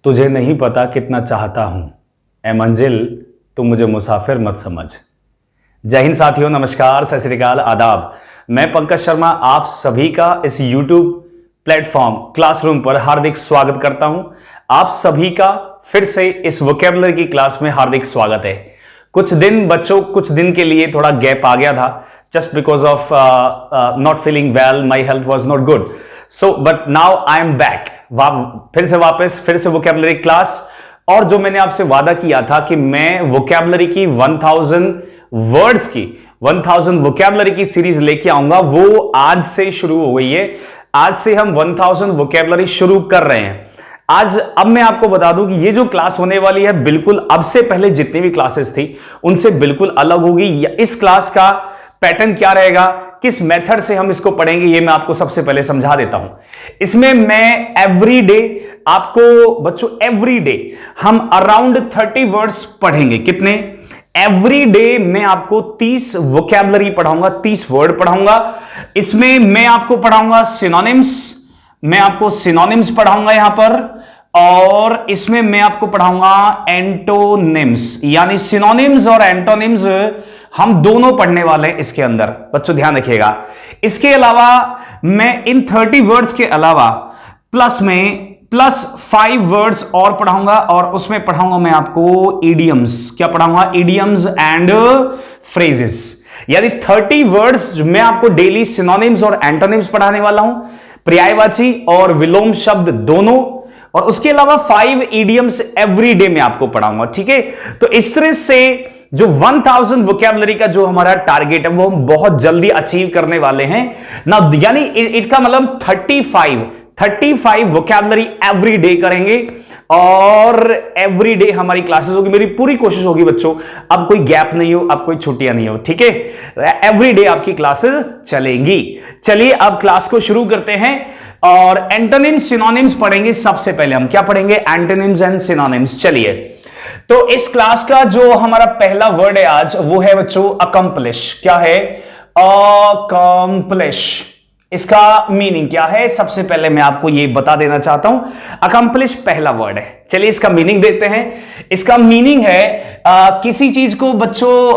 तुझे नहीं पता कितना चाहता हूं, ए मंजिल तू मुझे मुसाफिर मत समझ। जय हिंद साथियों, नमस्कार, सत श्री अकाल, आदाब। मैं पंकज शर्मा आप सभी का इस YouTube प्लेटफॉर्म क्लासरूम पर हार्दिक स्वागत करता हूं। आप सभी का फिर से इस वोकैबुलरी की क्लास में हार्दिक स्वागत है। कुछ दिन के लिए थोड़ा गैप आ गया था, just because of not feeling well, my health was not good. So, but now I am back. फिर से वोकैबुलरी क्लास। और जो मैंने आपसे वादा किया था कि मैं वोकैबुलरी की 1000 वर्ड्स की 1000 वोकैबुलरी की सीरीज लेके आऊंगा, वो आज से शुरू हो गई है। आज से हम 1000 वोकैबुलरी शुरू कर रहे हैं। अब मैं आपको बता दूं कि ये जो क्लास होने वाली है बिल्कुल अब से पहले जितनी भी क्लासेस थी उनसे बिल्कुल अलग होगी। इस क्लास का पैटर्न क्या रहेगा, किस मेथड से हम इसको पढ़ेंगे, ये मैं आपको सबसे पहले समझा देता हूं। इसमें मैं एवरीडे आपको बच्चों एवरीडे हम अराउंड 30 वर्ड्स पढ़ेंगे। कितने? एवरीडे मैं आपको 30 वोकैबुलरी पढ़ाऊंगा, 30 वर्ड पढ़ाऊंगा। इसमें मैं आपको पढ़ाऊंगा सिनोनिम्स पढ़ाऊंगा यहां पर, और इसमें मैं आपको पढ़ाऊंगा एंटोनिम्स, यानी सिनोनिम्स और एंटोनिम्स हम दोनों पढ़ने वाले हैं इसके अंदर। बच्चों ध्यान रखिएगा। इसके अलावा मैं इन 30 वर्ड्स के अलावा प्लस 5 वर्ड्स और पढ़ाऊंगा, और उसमें पढ़ाऊंगा मैं आपको इडियम्स। क्या पढ़ाऊंगा? Idioms and phrases. यानी 30 वर्ड्स मैं आपको डेली सिनोनिम्स और एंटोनिम्स पढ़ाने वाला हूं, पर्यायवाची और विलोम शब्द दोनों, और उसके अलावा 5 इडियम्स एवरीडे में आपको पढ़ाऊंगा। ठीक है, तो इस तरह से जो 1000 वोकैबुलरी का जो हमारा टारगेट है वो हम बहुत जल्दी अचीव करने वाले हैं ना। यानी इसका मतलब 35 वोकैबुलरी एवरीडे करेंगे, और एवरीडे हमारी क्लासेस होगी। मेरी पूरी कोशिश होगी बच्चों अब कोई गैप नहीं हो, अब कोई छुट्टियां नहीं हो। ठीक है, एवरीडे आपकी क्लासेस चलेंगी। चलिए अब क्लास को शुरू करते हैं, और एंटोनिम्स सिनोनिम्स पढ़ेंगे। सबसे पहले हम क्या पढ़ेंगे? Antonyms and synonyms. चलिए, तो इस क्लास का जो हमारा पहला वर्ड है आज वो है बच्चों अकम्प्लिश। क्या है? अकम्प्लिश। इसका मीनिंग क्या है? सबसे पहले मैं आपको ये बता देना चाहता हूं। अकम्प्लिश पहला वर्ड है। चलिए इसका मीनिंग देखते हैं। इसका मीनिंग है किसी चीज को बच्चों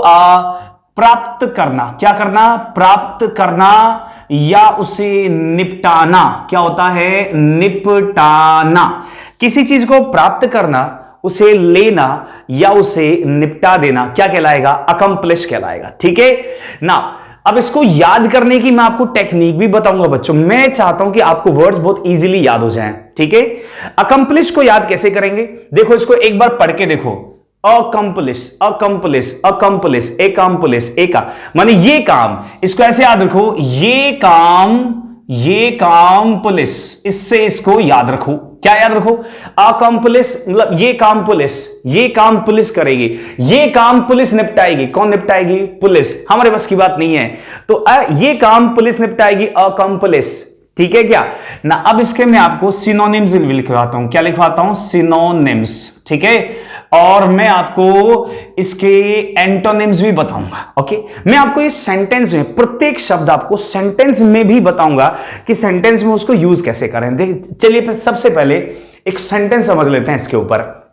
प्राप्त करना। क्या करना? प्राप्त करना, या उसे निपटाना। क्या होता है? निपटाना। किसी चीज को प्राप्त करना, उसे लेना या उसे निपटा देना क्या कहलाएगा? अकम्प्लिश कहलाएगा। ठीक है ना। अब इसको याद करने की मैं आपको टेक्निक भी बताऊंगा बच्चों। मैं चाहता हूं कि आपको वर्ड्स बहुत इजीली याद हो जाएं। ठीक है, अकम्प्लिश को याद कैसे करेंगे? देखो, इसको एक बार पढ़ के देखो। अकम्प्लिश, अकम्प्लिश, अकम्प्लिश, एकम्प्लिश, एका माने ये काम। इसको ऐसे याद रखो, ये काम पुलिस। इससे इसको याद रखो। क्या याद रखो? अकम्प्लिश मतलब ये काम पुलिस करेगी, ये काम पुलिस निपटाएगी। कौन निपटाएगी? पुलिस। हमारे बस की बात नहीं है, तो ये काम पुलिस निपटाएगी, अकम्प्लिश। ठीक है क्या ना। अब इसके मैं आपको सिनोनिम्स लिखवाता हूं। क्या लिखवाता हूं? सिनोनिम्स। ठीक है, और मैं आपको इसके एंटोनिम्स भी बताऊंगा। ओके, मैं आपको ये सेंटेंस में प्रत्येक शब्द आपको सेंटेंस में भी बताऊंगा कि सेंटेंस में उसको यूज कैसे करें। चलिए सबसे पहले एक सेंटेंस समझ लेते हैं इसके ऊपर।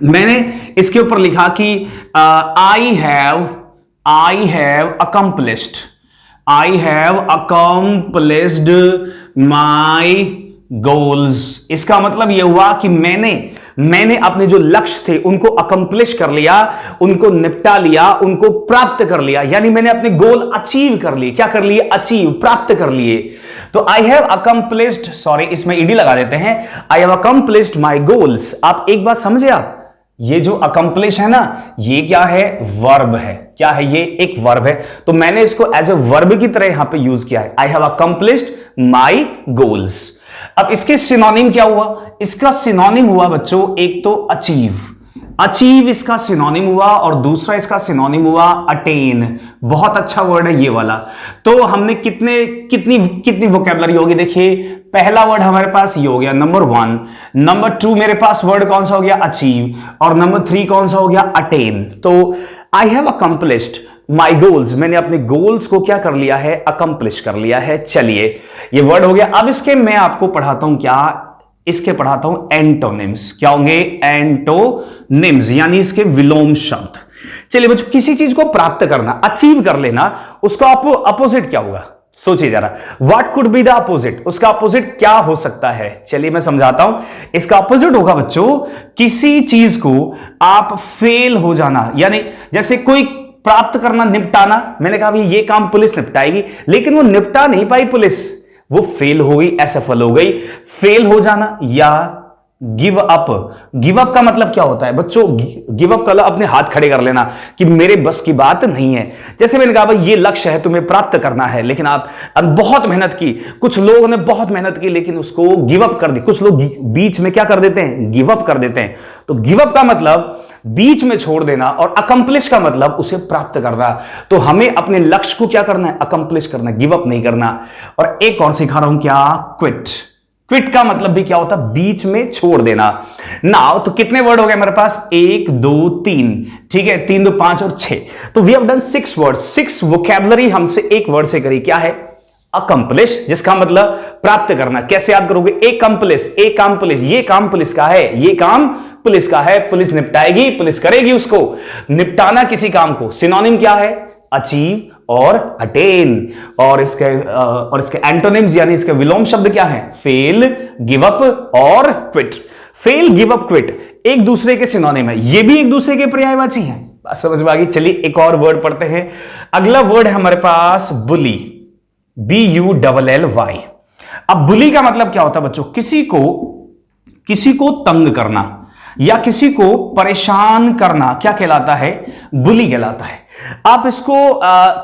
मैंने इसके ऊपर लिखा कि I have accomplished my goals। इसका मतलब यह हुआ कि मैंने अपने जो लक्ष्य थे उनको अकम्प्लिश कर लिया, उनको निपटा लिया, उनको प्राप्त कर लिया। यानी मैंने अपने गोल अचीव कर लिए। क्या कर लिए? अचीव, प्राप्त कर लिए। तो आई हैव अकम्प्लिश्ड, सॉरी इसमें ईडी लगा देते हैं, I have accomplished my goals. आप एक बात समझे, आप ये जो अकम्प्लिश है ना, ये क्या है? वर्ब है। क्या है? ये एक वर्ब है। तो मैंने इसको एज ए वर्ब की तरह यहां पे यूज किया है। I have accomplished my goals. अब इसके सिनोनिम क्या हुआ? इसका सिनोनिम हुआ बच्चों, एक तो अचीव इसका सिनोनिम हुआ, और दूसरा इसका सिनोनिम हुआ अटेन। बहुत अच्छा वर्ड है ये वाला। तो हमने कितनी वोकैबुलरी होगी? देखिए, पहला वर्ड हमारे पास ये हो गया नंबर 1। नंबर 2 मेरे पास वर्ड कौन सा हो गया? अचीव। और नंबर 3 कौन सा हो गया? अटेन। तो I have accomplished my goals, मैंने अपने गोल्स को क्या कर लिया है? अकम्प्लिश कर लिया है। चलिए, ये वर्ड हो गया। अब इसके मैं आपको पढ़ाता हूं क्या इसके पढ़ाता हूं एंटोनिम्स। क्या होंगे? एंटोनिम्स, यानी इसके विलोम शब्द। चलिए बच्चों, किसी चीज को प्राप्त करना, अचीव कर लेना, उसका अपोजिट क्या होगा? सोचिए जरा, what could be the opposite? उसका अपोजिट क्या हो सकता है? चलिए मैं समझाता हूं। इसका अपोजिट होगा बच्चों, किसी चीज को आप फेल हो जाना, यानी जैसे कोई प्राप्त करना, निपटाना। मैंने कहा भाई ये काम पुलिस निपटाएगी, लेकिन वो निपटा नहीं पाई पुलिस, वो फेल हो गई, असफल हो गई। फेल हो जाना या गिव अप। गिव अप का मतलब क्या होता है बच्चों? गिव अप का अपने हाथ खड़े कर लेना कि मेरे बस की बात नहीं है। जैसे मैंने कहा भाई ये लक्ष्य है, तुम्हें प्राप्त करना है, लेकिन आप बहुत मेहनत की, कुछ लोगों ने बहुत मेहनत की लेकिन उसको गिव अप कर दी। कुछ लोग बीच में क्या कर देते हैं? गिव अप कर देते हैं। तो गिव अप का मतलब बीच में छोड़ देना, और अकम्प्लिश का मतलब उसे प्राप्त करना। तो हमें अपने लक्ष्य को क्या करना है? अकम्प्लिश करना, गिव अप नहीं करना। और एक और सिखा रहा हूं, क्या? क्विट। क्विट का मतलब भी क्या होता है? बीच में छोड़ देना। नाउ तो कितने वर्ड हो गए हमारे पास? 1 2 3, ठीक है, 3 2 5 और 6। तो we have done 6 word, 6 vocabulary हमसे एक वर्ड से करी। क्या है? अकम्प्लिश, जिसका मतलब प्राप्त करना। कैसे याद करोगे? एकम्प्लिश, एकम्प्लिश, ये काम पुलिस का है, ये काम पुलिस का है, पुलिस निपटाएगी, पुलिस करेगी उसको। निपटाना किसी काम को, सिनोनिम क्या है? अचीव और अटेन। और इसके एंटोनिम्स यानी इसके विलोम शब्द क्या है? फेल, गिव अप और quit. Fail, give up, quit एक दूसरे के सिनोनिम है, ये भी एक दूसरे के पर्यायवाची हैं। बात समझ में आ गई? चलिए एक और वर्ड पढ़ते हैं। अगला वर्ड है हमारे पास बुली, BULLY। अब बुली का मतलब क्या होता है बच्चों? किसी को तंग करना या किसी को परेशान करना क्या कहलाता है? बुली कहलाता है। आप इसको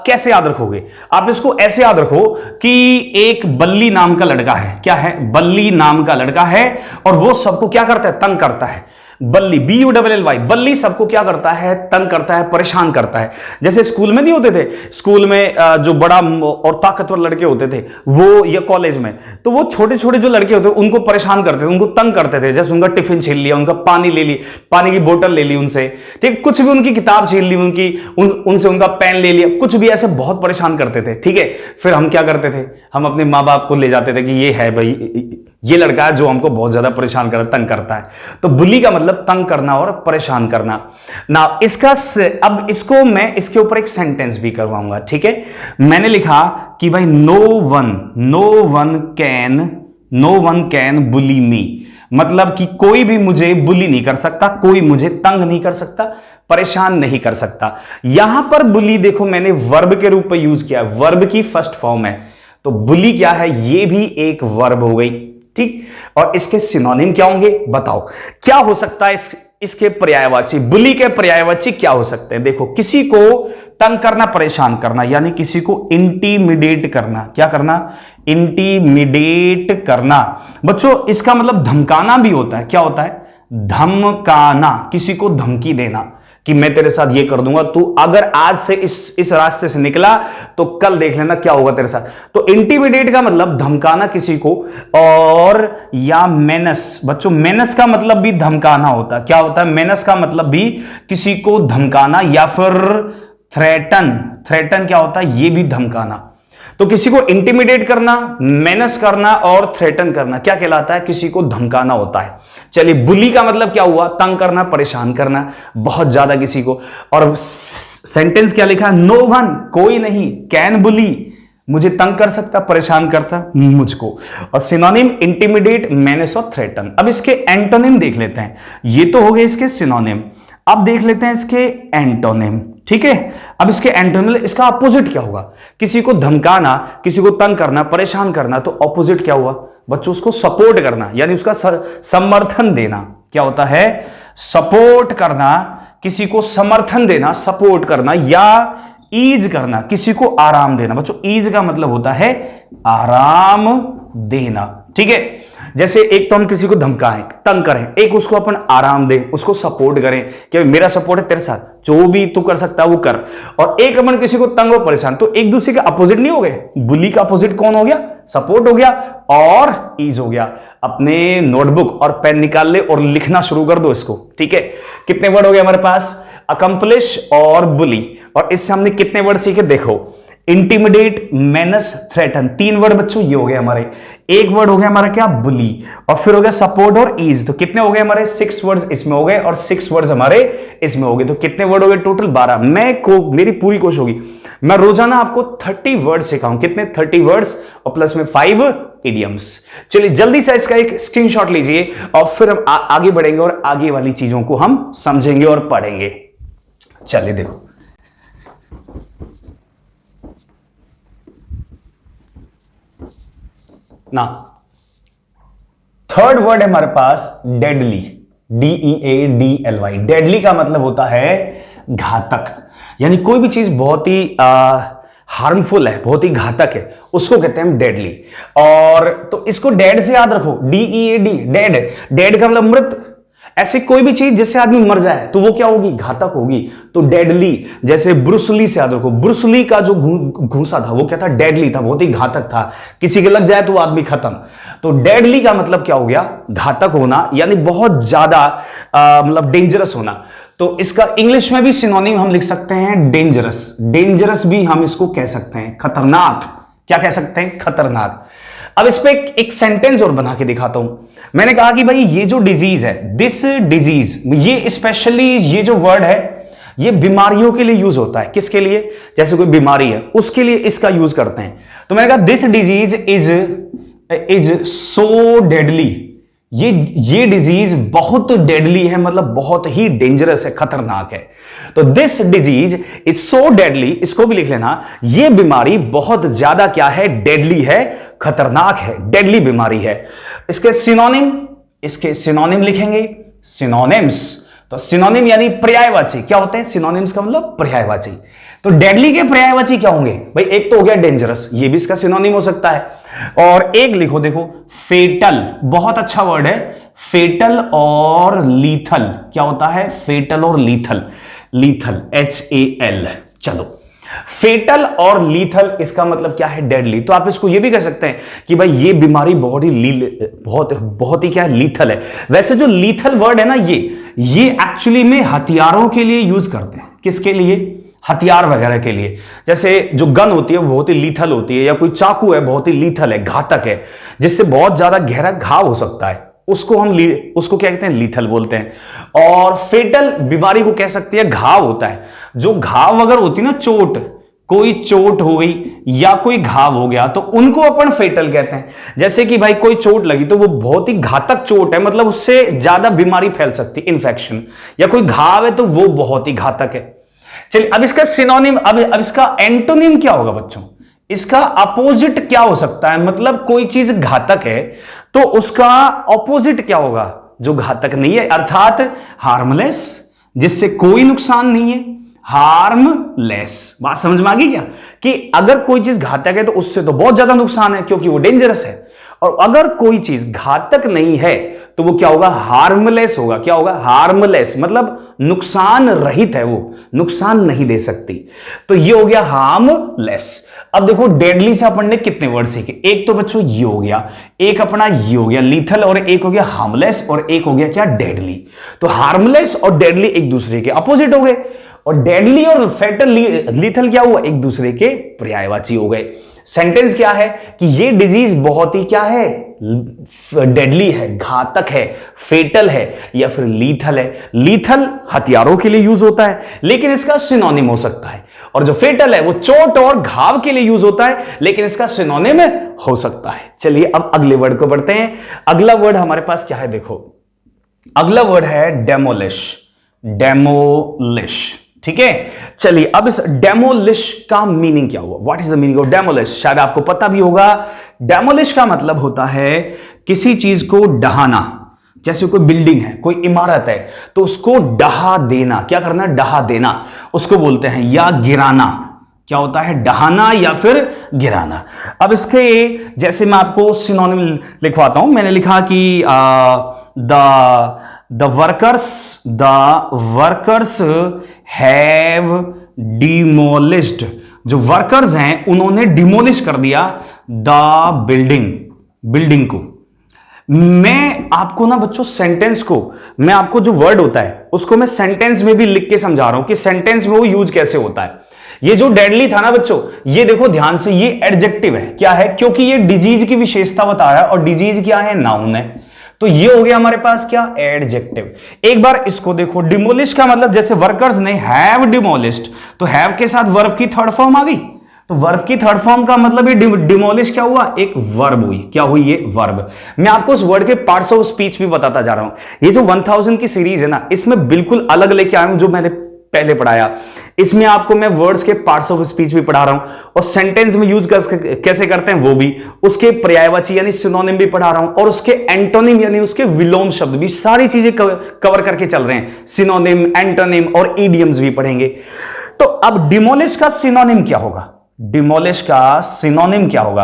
कैसे याद रखोगे? आप इसको ऐसे याद रखो कि एक बल्ली नाम का लड़का है। क्या है? बल्ली नाम का लड़का है, और वो सबको क्या करता है? तंग करता है। बल्ली, BULLY, बल्ली सबको क्या करता है? तंग करता है, परेशान करता है। जैसे स्कूल में नहीं होते थे, स्कूल में जो बड़ा और ताकतवर लड़के होते थे वो, या कॉलेज में, तो वो छोटे छोटे जो लड़के होते उनको परेशान करते थे, उनको तंग करते थे। जैसे उनका टिफिन छीन लिया, उनका पानी ले ली, पानी की बोतल ले ली उनसे, ठीक, कुछ भी, उनकी किताब छीन ली उनकी, उनसे उनका पेन ले लिया, कुछ भी, ऐसे बहुत परेशान करते थे। ठीक है, फिर हम क्या करते थे? हम अपने माँ बाप को ले जाते थे कि ये है भाई, ये लड़का है जो हमको बहुत ज्यादा परेशान कर, तंग करता है। तो बुली का मतलब तंग करना और परेशान करना। ना अब इसको मैं इसके ऊपर एक सेंटेंस भी करवाऊंगा। ठीक है, मैंने लिखा कि भाई नो वन कैन बुली मी, मतलब कि कोई भी मुझे बुली नहीं कर सकता, कोई मुझे तंग नहीं कर सकता, परेशान नहीं कर सकता। यहां पर बुली देखो मैंने वर्ब के रूप में यूज किया, वर्ब की फर्स्ट फॉर्म है, तो बुली क्या है? ये भी एक वर्ब हो गई। ठीक, और इसके सिनोनिम क्या होंगे? बताओ क्या हो सकता है? इसके पर्यायवाची, बुली के पर्यायवाची क्या हो सकते हैं? देखो, किसी को तंग करना, परेशान करना, यानी किसी को इंटीमिडेट करना। क्या करना? इंटीमिडेट करना। बच्चों इसका मतलब धमकाना भी होता है। क्या होता है? धमकाना, किसी को धमकी देना कि मैं तेरे साथ ये कर दूंगा, तू अगर आज से इस रास्ते से निकला तो कल देख लेना क्या होगा तेरे साथ। तो इंटिमिडेट का मतलब धमकाना किसी को, और या मेनस। बच्चों मेनस का मतलब भी धमकाना होता है। क्या होता है? मेनस का मतलब भी किसी को धमकाना, या फिर थ्रेटन क्या होता है? ये भी धमकाना। तो किसी को इंटिमिडेट करना, मेनस करना और थ्रेटन करना क्या कहलाता है? किसी को धमकाना होता है। चलिए, बुली का मतलब क्या हुआ? तंग करना, परेशान करना बहुत ज्यादा किसी को। और सेंटेंस क्या लिखा? नो वन, कोई नहीं, कैन बुली, मुझे तंग कर सकता, परेशान करता मुझको। और सिनोनिम इंटिमिडेट, मेनस और थ्रेटन। अब इसके एंटोनिम देख लेते हैं। ये तो हो गए इसके सिनोनिम, अब देख लेते हैं इसके एंटोनिम। ठीक है, अब इसके एंटोनिम, इसका अपोजिट क्या होगा? किसी को धमकाना, किसी को तंग करना, परेशान करना, तो अपोजिट क्या हुआ बच्चों? उसको सपोर्ट करना, यानी उसका समर्थन देना। क्या होता है? सपोर्ट करना, किसी को समर्थन देना, सपोर्ट करना, या ईज करना, किसी को आराम देना। बच्चों ईज का मतलब होता है आराम देना। ठीक है, जैसे एक तो हम किसी को धमकाएं, तंग करें, एक उसको अपन आराम दें, उसको सपोर्ट करें कि मेरा सपोर्ट है तेरे साथ, जो भी तू कर सकता है वो कर। और एक अपन किसी को तंग और परेशान, तो एक दूसरे के अपोजिट नहीं हो गए। बुली का अपोजिट कौन हो गया? सपोर्ट हो गया और ईज हो गया। अपने नोटबुक और पेन निकाल ले और लिखना शुरू कर दो इसको। ठीक है, कितने वर्ड हो गए हमारे पास? अकम्प्लिश और बुली। और इससे हमने कितने वर्ड सीखे? देखो, इंटिमिडेट, मेनस, थ्रेटन, 3 वर्ड बच्चों ये हो गए हमारे। एक वर्ड हो गया हमारा क्या, बुली, और फिर हो गया सपोर्ट और ईज। तो कितने हो गए हमारे, 6 वर्ड्स इसमें हो गए और 6 वर्ड्स हमारे इसमें हो गए। तो कितने वर्ड हो गए टोटल, 12। मेरी पूरी कोशिश होगी मैं रोजाना आपको 30 वर्ड सिखाऊं। कितने, 30 वर्ड्स और प्लस में 5 इडियम्स। चलिए जल्दी से इसका एक स्क्रीनशॉट लीजिए और फिर हम आगे बढ़ेंगे और आगे वाली चीजों को हम समझेंगे और पढ़ेंगे। चलिए देखो, ना थर्ड वर्ड है हमारे पास डेडली, DEADLY। डेडली का मतलब होता है घातक, यानी कोई भी चीज बहुत ही हार्मफुल है, बहुत ही घातक है, उसको कहते हैं हम डेडली। और तो इसको डेड से याद रखो, DEAD, डेड। डेड का मतलब मृत। ऐसे कोई भी चीज जिससे आदमी मर जाए तो वो क्या होगी, घातक होगी। तो डेडली, जैसे ब्रूसली से याद रखो, ब्रूसली का जो घूंसा था वो क्या था, डेडली था, बहुत ही घातक था, किसी के लग जाए तो वो आदमी खत्म। तो डेडली का मतलब क्या हो गया, घातक होना, यानी बहुत ज्यादा मतलब डेंजरस होना। तो इसका इंग्लिश में भी सिनोनिम हम लिख सकते हैं डेंजरस। डेंजरस भी हम इसको कह सकते हैं, खतरनाक। क्या कह सकते हैं, खतरनाक। अब इस पे एक सेंटेंस और बना के दिखाता हूं। मैंने कहा कि भाई ये जो डिजीज है, दिस डिजीज, ये स्पेशली ये जो वर्ड है ये बीमारियों के लिए यूज होता है। किसके लिए, जैसे कोई बीमारी है उसके लिए इसका यूज करते हैं। तो मैंने कहा this disease is so deadly, ये डिजीज बहुत डेडली है, मतलब बहुत ही डेंजरस है, खतरनाक है। तो this disease is so deadly, इसको भी लिख लेना, ये बीमारी बहुत ज्यादा क्या है, डेडली है, खतरनाक है, डेडली बीमारी है। इसके सिनोनिम लिखेंगे, सिनोनिम्स। तो सिनोनिम यानी पर्यायवाची, क्या होते हैं सिनोनिम्स का मतलब, पर्यायवाची। तो डेडली के पर्यायवाची क्या होंगे भाई, एक तो हो गया डेंजरस, ये भी इसका सिनोनिम हो सकता है। और एक लिखो, देखो फेटल, बहुत अच्छा वर्ड है, फेटल और लीथल। क्या होता है, फेटल और लीथल, लीथल HAL। चलो, फेटल और लीथल इसका मतलब क्या है, डेडली। तो आप इसको ये भी कह सकते हैं कि भाई ये बीमारी बहुत ही क्या है, लीथल है। वैसे जो लीथल वर्ड है ना, ये एक्चुअली में हथियारों के लिए यूज करते हैं। किसके लिए, हथियार वगैरह के लिए। जैसे जो गन होती है वो बहुत ही लीथल होती है, या कोई चाकू है बहुत ही लीथल है, घातक है, जिससे बहुत ज्यादा गहरा घाव हो सकता है, उसको क्या कहते हैं, लीथल बोलते हैं। और फेटल बीमारी को कह सकती है, घाव होता है, जो घाव अगर होती है ना, चोट, कोई चोट हो गई या कोई घाव हो गया तो उनको अपन फेटल कहते हैं। जैसे कि भाई कोई चोट लगी तो वो बहुत ही घातक चोट है, मतलब उससे ज्यादा बीमारी फैल सकती है, इन्फेक्शन, या कोई घाव है तो वो बहुत ही घातक है। चलिए अब इसका सिनोनिम, अब इसका एंटोनिम क्या होगा बच्चों, इसका अपोजिट क्या हो सकता है। मतलब कोई चीज घातक है तो उसका ऑपोजिट क्या होगा, जो घातक नहीं है, अर्थात हार्मलेस, जिससे कोई नुकसान नहीं है, हार्मलेस। बात समझ में आ गई क्या, कि अगर कोई चीज घातक है तो उससे तो बहुत ज्यादा नुकसान है क्योंकि वो डेंजरस है, और अगर कोई चीज घातक नहीं है तो वो क्या होगा, हार्मलेस होगा। क्या होगा, हार्मलेस, मतलब नुकसान रहित है, वो नुकसान नहीं दे सकती। तो ये हो गया हार्मलेस। अब देखो डेडली से अपन ने कितने वर्ड सीखे, एक तो बच्चों ये हो गया, एक अपना ये हो गया लीथल, और एक हो गया हार्मलेस, और एक हो गया क्या, डेडली। तो हार्मलेस और डेडली एक दूसरे के अपोजिट हो गए, और डेडली और फेटल लीथल क्या हुआ, एक दूसरे के पर्यायवाची हो गए। सेंटेंस क्या है कि ये डिजीज बहुत ही क्या है, डेडली है, घातक है, फेटल है, या फिर लीथल है। लीथल हथियारों के लिए यूज होता है लेकिन इसका सिनोनिम हो सकता है, और जो फेटल है वो चोट और घाव के लिए यूज होता है लेकिन इसका सिनोनिम हो सकता है। चलिए अब अगले वर्ड को बढ़ते हैं। अगला वर्ड हमारे पास क्या है, देखो अगला वर्ड है डेमोलिश। डेमोलिश, ठीक है। चलिए अब इस डेमोलिश का मीनिंग क्या हुआ, what is the meaning of demolish, शायद आपको पता भी होगा। डेमोलिश का मतलब होता है किसी चीज को डहाना। जैसे कोई बिल्डिंग है, कोई इमारत है, तो उसको डहा देना, क्या करना, डहा देना, उसको बोलते हैं, या गिराना। क्या होता है, डहाना या फिर गिराना। अब इसके जैसे मैं आपको सिनोनिम लिखवाता हूं। मैंने लिखा कि द वर्कर्स हैव डिमोलिश्ड, जो वर्कर्स हैं उन्होंने डिमोलिश कर दिया द बिल्डिंग को। मैं आपको ना बच्चों सेंटेंस को, मैं आपको जो वर्ड होता है उसको मैं सेंटेंस में भी लिख के समझा रहा हूं कि सेंटेंस में वो यूज कैसे होता है। ये जो डेडली था ना बच्चों, ये देखो ध्यान से, ये एडजेक्टिव है। क्या है? क्योंकि ये डिजीज की विशेषता बता रहा है, और डिजीज क्या है? नाउन है। तो ये हो गया हमारे पास क्या? एडजेक्टिव। एक बार इसको देखो, डिमोलिश का मतलब जैसे वर्कर्स ने हैव डिमोलिश्ड, तो हैव के साथ वर्ब की थर्ड फॉर्म आ गई। तो वर्ब की थर्ड फॉर्म का मतलब ये डिमोलिश क्या हुआ? एक वर्ब हुई। क्या हुई? ये वर्ब। मैं आपको उस वर्ड के पार्ट्स ऑफ स्पीच भी बताता जा रहा हूं। ये जो 1000 की सीरीज है ना, इसमें बिल्कुल अलग लेके आया हूं जो मैंने पहले पढ़ाया। इसमें आपको मैं वर्ड्स के पार्ट्स ऑफ स्पीच भी पढ़ा रहा हूं, और सेंटेंस में यूज कैसे करते हैं वो भी, उसके पर्यायवाची यानी सिनोनिम भी पढ़ा रहा हूं, और उसके एंटोनिम यानी उसके विलोम शब्द भी, सारी चीजें कवर करके चल रहे हैं। सिनोनिम, एंटोनिम और ईडियम्स भी पढ़ेंगे। तो अब डिमोलिश का सिनोनिम क्या होगा? डिमोलिश का सिनोनिम क्या होगा?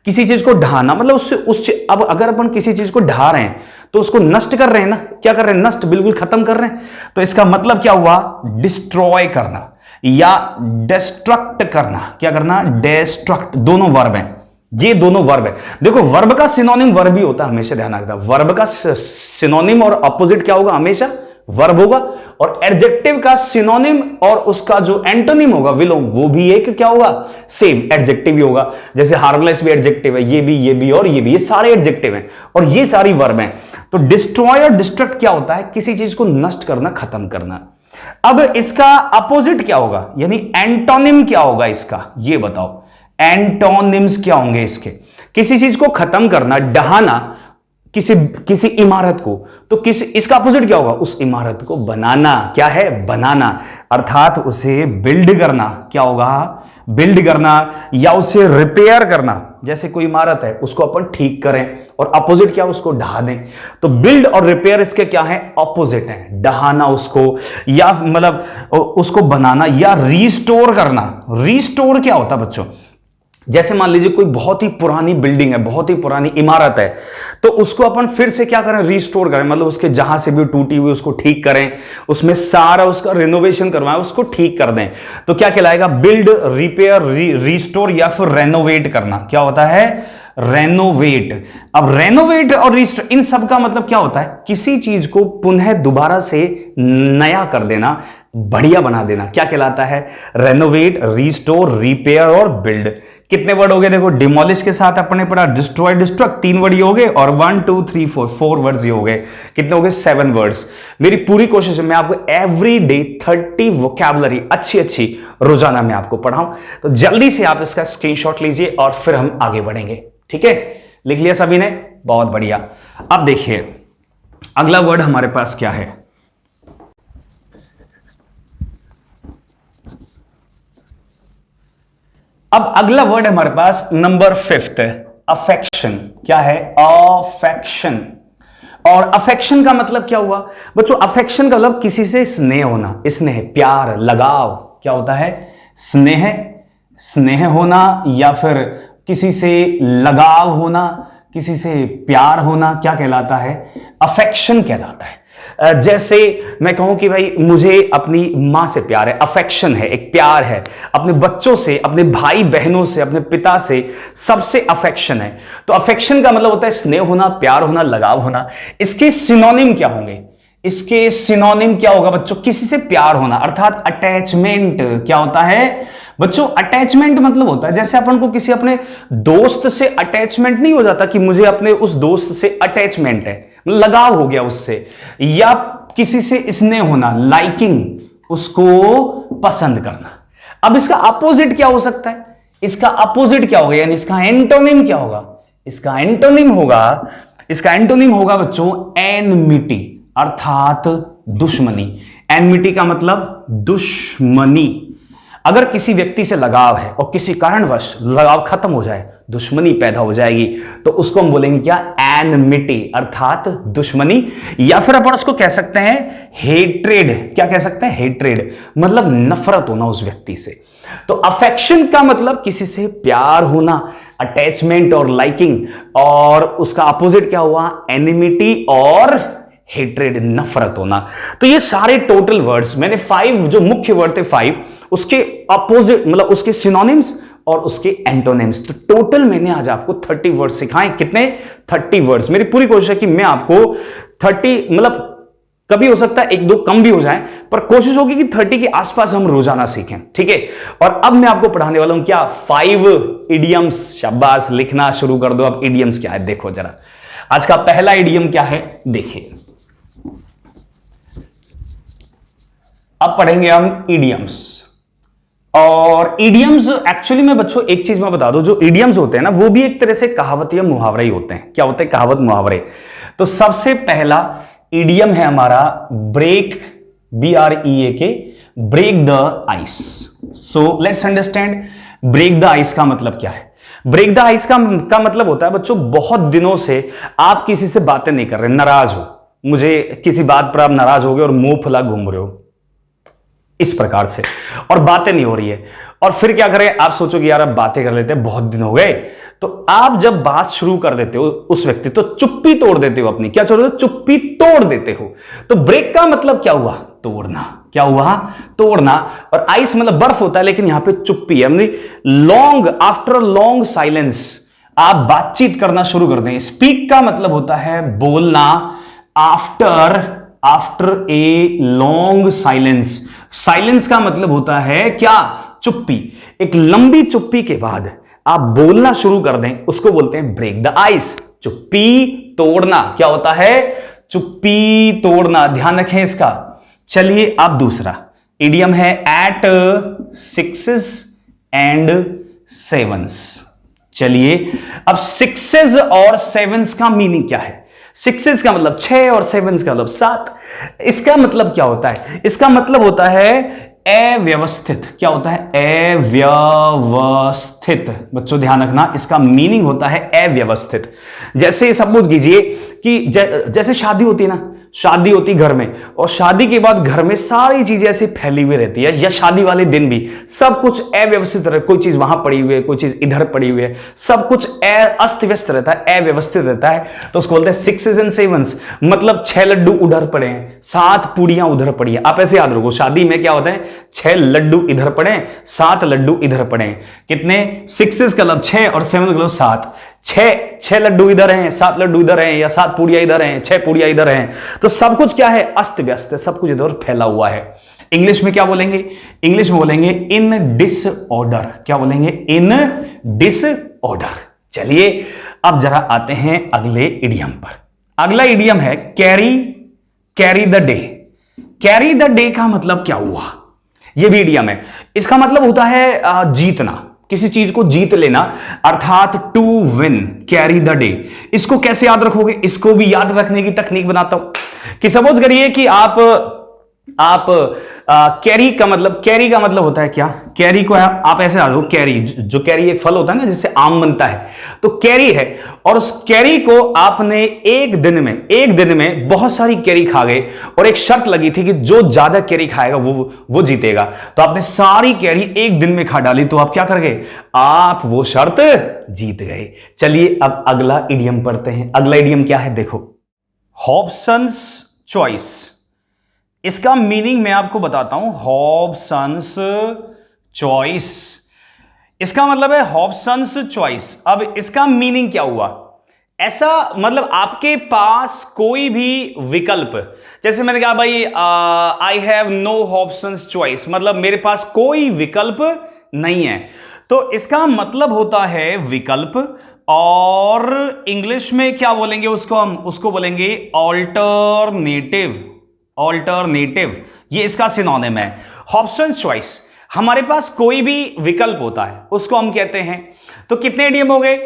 किसी चीज को ढाना, मतलब उससे अब अगर अपन किसी चीज को ढा रहे हैं तो उसको नष्ट कर रहे हैं ना। क्या कर रहे हैं? नष्ट, बिल्कुल खत्म कर रहे हैं। तो इसका मतलब क्या हुआ? डिस्ट्रॉय करना या डिस्ट्रक्ट करना। क्या करना? डिस्ट्रक्ट। दोनों वर्ब हैं, ये दोनों वर्ब है। देखो, वर्ब का सिनोनिम वर्ब ही होता है, हमेशा ध्यान रखना। वर्ब का सिनोनिम और अपोजिट क्या होगा? हमेशा वर्ब होगा। और एडजेक्टिव का सिनोनिम और उसका जो एंटोनिम होगा, विलोम, वो भी एक क्या होगा? सेम एडजेक्टिव ही होगा। जैसे हार्मलेस भी एडजेक्टिव है, ये भी और ये भी, ये सारे एडजेक्टिव हैं और ये सारी वर्ब हैं। तो डिस्ट्रॉय और डिस्ट्रक्ट क्या होता है? किसी चीज को नष्ट करना, खत्म करना। अब इसका अपोजिट क्या होगा, यानी एंटोनिम क्या होगा इसका? ये बताओ, एंटोनिम्स क्या होंगे इसके? किसी चीज को खत्म करना, ढहाना, किसी इमारत को, तो इसका अपोजिट क्या होगा? उस इमारत को बनाना। क्या है? बनाना, अर्थात उसे बिल्ड करना। क्या होगा? बिल्ड करना, या उसे रिपेयर करना। जैसे कोई इमारत है, उसको अपन ठीक करें, और अपोजिट क्या? उसको ढहा दें। तो बिल्ड और रिपेयर इसके क्या है? अपोजिट है। ढहाना उसको, या मतलब उसको बनाना, या रीस्टोर करना। रीस्टोर क्या होता है बच्चों? जैसे मान लीजिए कोई बहुत ही पुरानी बिल्डिंग है, बहुत ही पुरानी इमारत है, तो उसको अपन फिर से क्या करें? रीस्टोर करें, मतलब उसके जहां से भी टूटी हुई उसको ठीक करें, उसमें सारा उसका रिनोवेशन करवाएं, उसको ठीक कर दें। तो क्या कहलाएगा? बिल्ड, रिपेयर, रीस्टोर या फिर रेनोवेट करना। क्या होता है? रेनोवेट। अब रेनोवेट और रीस्टोर, इन सब का मतलब क्या होता है? किसी चीज को पुनः दोबारा से नया कर देना, बढ़िया बना देना। क्या कहलाता है? रेनोवेट, रीस्टोर, रिपेयर और बिल्ड। कितने वर्ड हो गए? देखो, डिमोलिश के साथ अपने पढ़ा, डिस्ट्रॉय, डिस्ट्रक्ट, 3 वर्ड ये हो गए, और 1 2 3 4 वर्ड्स ये हो गए। कितने हो गए? 7 वर्ड्स। मेरी पूरी कोशिश है मैं आपको एवरी डे 30 वोकैबुलरी अच्छी रोजाना मैं आपको पढ़ाऊं। तो जल्दी से आप इसका स्क्रीनशॉट लीजिए और फिर हम आगे बढ़ेंगे। ठीक है? लिख लिया सभी ने? बहुत बढ़िया। अब देखिए अगला वर्ड हमारे पास क्या है। अब अगला वर्ड हमारे पास नंबर 5 है, अफेक्शन। क्या है? अफेक्शन। और अफेक्शन का मतलब क्या हुआ बच्चों? अफेक्शन का मतलब किसी से स्नेह होना, स्नेह, प्यार, लगाव। क्या होता है? स्नेह, स्नेह होना, या फिर किसी से लगाव होना, किसी से प्यार होना। क्या कहलाता है? अफेक्शन कहलाता है। जैसे मैं कहूं कि भाई मुझे अपनी मां से प्यार है, अफेक्शन है, एक प्यार है। अपने बच्चों से, अपने भाई बहनों से, अपने पिता से, सबसे अफेक्शन है। तो अफेक्शन का मतलब होता है स्नेह होना, प्यार होना, लगाव होना। इसके सिनोनिम क्या होंगे? इसके सिनोनिम क्या होगा बच्चों? किसी से प्यार होना, अर्थात अटैचमेंट। क्या होता है बच्चों? अटैचमेंट मतलब होता है जैसे अपन को किसी अपने दोस्त से अटैचमेंट नहीं हो जाता कि मुझे अपने उस दोस्त से अटैचमेंट है, लगाव हो गया उससे। या किसी से स्नेह होना, लाइकिंग, उसको पसंद करना। अब इसका अपोजिट क्या हो सकता है? इसका अपोजिट क्या होगा, यानी इसका एंटोनिम क्या होगा? इसका एंटोनिम होगा बच्चों एनमिटी, अर्थात दुश्मनी। एनमिटी का मतलब दुश्मनी। अगर किसी व्यक्ति से लगाव है और किसी कारणवश लगाव खत्म हो जाए, दुश्मनी पैदा हो जाएगी, तो उसको हम बोलेंगे क्या? एनमिटी, अर्थात दुश्मनी। या फिर अपन उसको कह सकते हैं हेट्रेड। क्या कह सकते हैं? हेट्रेड, मतलब नफरत होना उस व्यक्ति से। तो अफेक्शन का मतलब किसी से प्यार होना, अटैचमेंट और लाइकिंग, और उसका अपोजिट क्या हुआ? एनिमिटी और हेट्रेड, नफरत होना। तो ये सारे टोटल वर्ड्स मैंने 5 जो मुख्य वर्ड थे 5, उसके अपोजिट मतलब उसके सिनोनिम्स और उसके एंटोनिम्स। तो टोटल मैंने आज आपको 30 वर्ड्स सिखाए। कितने? 30 वर्ड्स। मेरी पूरी कोशिश है कि मैं आपको 30 मतलब कभी हो सकता है एक दो कम भी हो जाए, पर कोशिश होगी कि 30 के आसपास हम रोजाना सीखें, ठीक है। और अब मैं आपको पढ़ाने वाला हूं क्या, 5 इडियम्स। शाबाश, लिखना शुरू कर दो। अब इडियम्स क्या है देखो जरा। आज का पहला इडियम क्या है देखिए, अब पढ़ेंगे हम इडियम्स। और इडियम्स एक्चुअली में बच्चों एक चीज मैं बता दूं, जो इडियम्स होते हैं ना वो भी एक तरह से कहावत या मुहावरे ही होते हैं। क्या होते हैं, कहावत मुहावरे। तो सबसे पहला इडियम है हमारा break, BREAK, break the ice. So let's understand break the ice का मतलब क्या है। ब्रेक द आइस का मतलब होता है बच्चों, बहुत दिनों से आप किसी से बातें नहीं कर रहे, नाराज हो, मुझे किसी बात पर आप नाराज हो गए और मुंह फुला घूम रहे हो इस प्रकार से, और बातें नहीं हो रही है। और फिर क्या करें, आप सोचोगे यार अब बातें कर लेते हैं, बहुत दिन हो गए। तो आप जब बात शुरू कर देते हो उस व्यक्ति, तो चुप्पी तोड़ देते हो अपनी। क्या छोड़ देते हो, चुप्पी तोड़ देते हो। तो ब्रेक का मतलब क्या हुआ, तोड़ना। क्या हुआ, तोड़ना। और आइस मतलब बर्फ होता है, लेकिन यहां पे चुप्पी है, लॉन्ग, आफ्टर लॉन्ग साइलेंस आप बातचीत करना शुरू कर दें। स्पीक का मतलब होता है बोलना, after a long silence. Silence का मतलब होता है क्या, चुप्पी। एक लंबी चुप्पी के बाद आप बोलना शुरू कर दें, उसको बोलते हैं ब्रेक द आइस, चुप्पी तोड़ना। क्या होता है, चुप्पी तोड़ना, ध्यान रखें इसका। चलिए अब दूसरा इडियम है एट 6s and 7s। चलिए अब 6s और 7s का मीनिंग क्या है। 6s का मतलब 6 और 7s का मतलब 7। इसका मतलब क्या होता है, इसका मतलब होता है अव्यवस्थित। क्या होता है, अव्यवस्थित। बच्चों ध्यान रखना, इसका मीनिंग होता है अव्यवस्थित। जैसे सपोज कीजिए कि जैसे शादी होती है ना, शादी होती घर में, और शादी के बाद घर में सारी चीजें ऐसी फैली हुई रहती है, या शादी वाले दिन भी सब कुछ अव्यवस्थित रहता है। कोई चीज वहां पड़ी हुई है, कोई चीज इधर पड़ी हुई है, सब कुछ अस्त व्यस्त रहता है, अव्यवस्थित रहता है। तो उसको बोलते हैं 6s and 7s। मतलब 6 लड्डू उधर पड़े हैं, 7 पूड़ियां उधर पड़ी हैं। आप ऐसे याद रखो, शादी में क्या होता है, 6 लड्डू इधर पड़े, 7 लड्डू इधर पड़े। कितने, 6s का मतलब 6 और 7 का मतलब 7। 6 लड्डू इधर हैं, 7 लड्डू इधर हैं, या 7 पूड़ियां इधर हैं, 6 पूड़ियां इधर हैं। तो सब कुछ क्या है, अस्त व्यस्त है, सब कुछ इधर फैला हुआ है। इंग्लिश में क्या बोलेंगे, इंग्लिश में बोलेंगे इन डिसऑर्डर। क्या बोलेंगे, इन डिसऑर्डर। चलिए अब जरा आते हैं अगले इडियम पर। अगला इडियम है carry the day. Carry the day का मतलब क्या हुआ, यह भी इडियम है। इसका मतलब होता है जीतना, किसी चीज को जीत लेना, अर्थात to win, carry the day. इसको कैसे याद रखोगे, इसको भी याद रखने की तकनीक बनाता हूं कि सपोज करिए कि आप कैरी का मतलब होता है क्या, कैरी को आप ऐसे याद रखो, कैरी जो कैरी एक फल होता है ना जिससे आम बनता है, तो कैरी है। और उस कैरी को आपने एक दिन में बहुत सारी कैरी खा गए, और एक शर्त लगी थी कि जो ज्यादा कैरी खाएगा वो जीतेगा। तो आपने सारी कैरी एक दिन में खा डाली, तो आप क्या कर गए, आप वो शर्त जीत गए। चलिए अब अगला इडियम पढ़ते हैं। अगला इडियम क्या है देखो, हॉब्सन्स चॉइस। इसका मीनिंग मैं आपको बताता हूं, हॉब्सन्स चॉइस। इसका मतलब है हॉब्सन्स चॉइस। अब इसका मीनिंग क्या हुआ, ऐसा मतलब आपके पास कोई भी विकल्प, जैसे मैंने कहा भाई I have no Hobson's choice, मतलब मेरे पास कोई विकल्प नहीं है। तो इसका मतलब होता है विकल्प, और इंग्लिश में क्या बोलेंगे उसको बोलेंगे ऑल्टरनेटिव। ऑल्टरनेटिव ये इसका सिनोनिम है। हॉब्सन्स चॉइस, हमारे पास कोई भी विकल्प होता है उसको हम कहते हैं। तो कितने इडियम हो गए,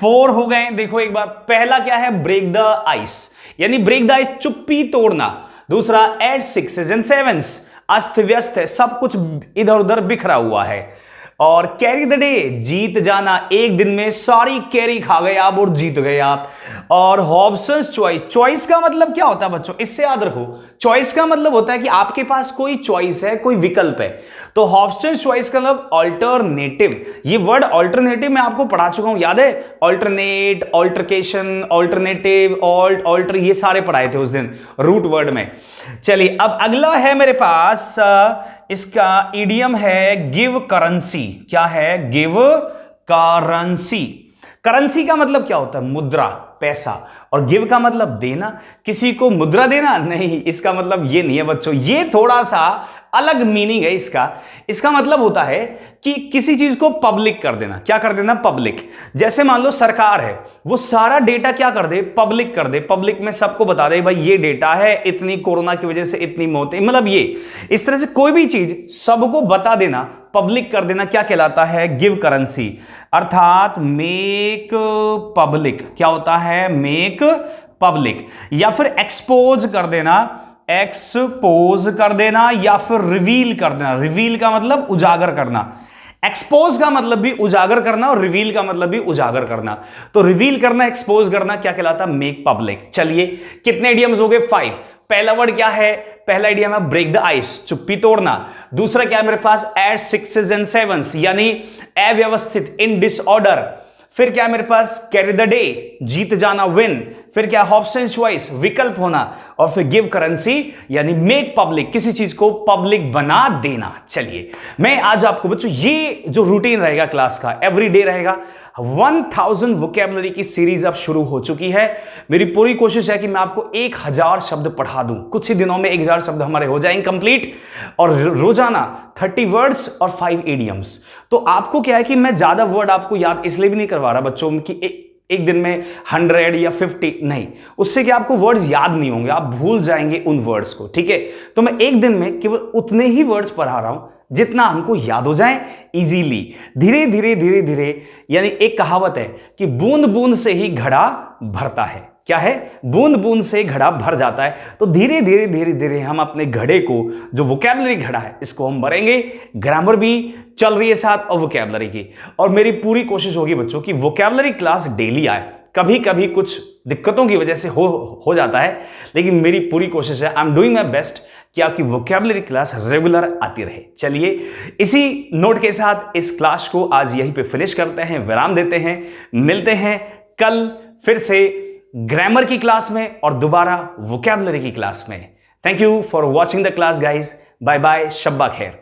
4 हो गए। देखो एक बार, पहला क्या है, ब्रेक द आइस, यानी ब्रेक द आइस, चुप्पी तोड़ना। दूसरा एट 6s and 7s, अस्त व्यस्त है, सब कुछ इधर उधर बिखरा हुआ है। और कैरी द डे, जीत जाना, एक दिन में सारी कैरी खा गए आप और जीत गए आप। और हॉब्सन्स चॉइस, चॉइस का मतलब क्या होता है बच्चों, इससे याद रखो, चॉइस का मतलब होता है कि आपके पास कोई चॉइस है, कोई विकल्प है। तो हॉब्सन्स चॉइस का मतलब ऑल्टरनेटिव। ये वर्ड ऑल्टरनेटिव मैं आपको पढ़ा चुका हूं, याद है, ऑल्टरनेट, ऑल्टरकेशन, ऑल्टरनेटिव, ऑल्टर, ये सारे पढ़ाए थे उस दिन रूट वर्ड में। चलिए अब अगला है मेरे पास, इसका इडियम है गिव करेंसी। क्या है, गिव करेंसी। करेंसी का मतलब क्या होता है? मुद्रा, पैसा। और गिव का मतलब देना, किसी को मुद्रा देना नहीं, इसका मतलब ये नहीं है बच्चों, ये थोड़ा सा अलग मीनिंग है इसका। इसका मतलब होता है कि किसी चीज को पब्लिक कर देना। क्या कर देना? पब्लिक। जैसे मान लो सरकार है, वो सारा डेटा क्या कर दे? पब्लिक कर दे। पब्लिक में सबको बता दे भाई ये डेटा है, इतनी कोरोना की वजह से इतनी मौतें, मतलब ये इस तरह से कोई भी चीज सबको बता देना, पब्लिक कर देना, क्या कहलाता है? Give currency. अर्थात मेक पब्लिक। क्या होता है? Make public. या फिर एक्सपोज कर देना, एक्सपोज कर देना, या फिर रिवील कर देना। रिवील का मतलब उजागर करना, एक्सपोज का मतलब भी उजागर करना, और रिवील का मतलब भी उजागर करना। तो रिवील करना, एक्सपोज करना क्या कहलाता? Make public. चलिए कितने इडियम्स हो गए? 5। पहला वर्ड क्या है? पहला इडियम है ब्रेक द आइस, चुप्पी तोड़ना। दूसरा क्या है मेरे पास? एट सिक्सेस एंड सेवंस, यानी अव्यवस्थित, इन डिसऑर्डर। फिर क्या है मेरे पास? कैरी द डे, जीत जाना, विन। फिर क्या? ऑप्शन चॉइस, विकल्प होना। और फिर गिव करेंसी यानी मेक पब्लिक, किसी चीज को पब्लिक बना देना। चलिए मैं आज आपको बच्चों, ये जो रूटीन रहेगा क्लास का, एवरीडे रहेगा। 1000 वोकैबुलरी की सीरीज अब शुरू हो चुकी है। मेरी पूरी कोशिश है कि मैं आपको 1000 शब्द पढ़ा दूं। कुछ ही दिनों में 1000 शब्द हमारे हो जाएंगे कंप्लीट, और रोजाना 30 वर्ड्स और 5 इडियम्स। तो आपको क्या है कि मैं ज्यादा वर्ड आपको याद इसलिए भी नहीं करवा रहा बच्चों कि एक दिन में 100 या 50 नहीं, उससे क्या आपको वर्ड्स याद नहीं होंगे, आप भूल जाएंगे उन वर्ड्स को, ठीक है। तो मैं एक दिन में केवल उतने ही वर्ड्स पढ़ा रहा हूं जितना हमको याद हो जाए इजीली, धीरे धीरे धीरे धीरे। यानी एक कहावत है कि बूंद बूंद से ही घड़ा भरता है। क्या है? बूंद बूंद से घड़ा भर जाता है। तो धीरे धीरे धीरे धीरे हम अपने घड़े को, जो वोकैबुलरी घड़ा है, इसको हम भरेंगे। ग्रामर भी चल रही है साथ और वोकैबुलरी की। और मेरी पूरी कोशिश होगी बच्चों की वोकैबुलरी क्लास डेली आए। कभी कभी कुछ दिक्कतों की वजह से हो जाता है, लेकिन मेरी पूरी कोशिश है, I am doing my best कि आपकी वोकैबुलरी क्लास रेगुलर आती रहे। चलिए इसी नोट के साथ इस क्लास को आज यहीं पे फिनिश करते हैं, विराम देते हैं। मिलते हैं कल फिर से ग्रामर की क्लास में और दोबारा वोकैबुलरी की क्लास में। Thank you for watching the class guys. Bye bye, शब्बा खैर।